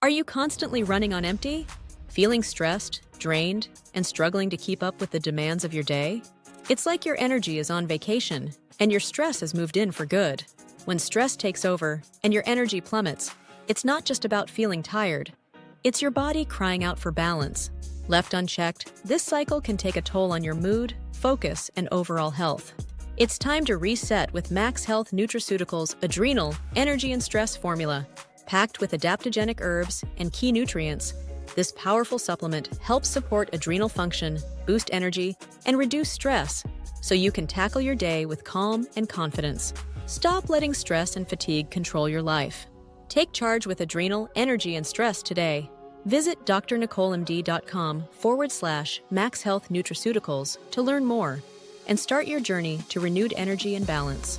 Are you constantly running on empty? Feeling stressed, drained, and struggling to keep up with the demands of your day? It's like your energy is on vacation, and your stress has moved in for good. When stress takes over and your energy plummets, it's not just about feeling tired. It's your body crying out for balance. Left unchecked, this cycle can take a toll on your mood, focus, and overall health. It's time to reset with MaxHealth Nutraceuticals Adrenal Energy and Stress Formula. Packed with adaptogenic herbs and key nutrients, this powerful supplement helps support adrenal function, boost energy, and reduce stress, so you can tackle your day with calm and confidence. Stop letting stress and fatigue control your life. Take charge with Adrenal Energy and Stress today. Visit drnicolemd.com/MaxHealth Nutraceuticals to learn more and start your journey to renewed energy and balance.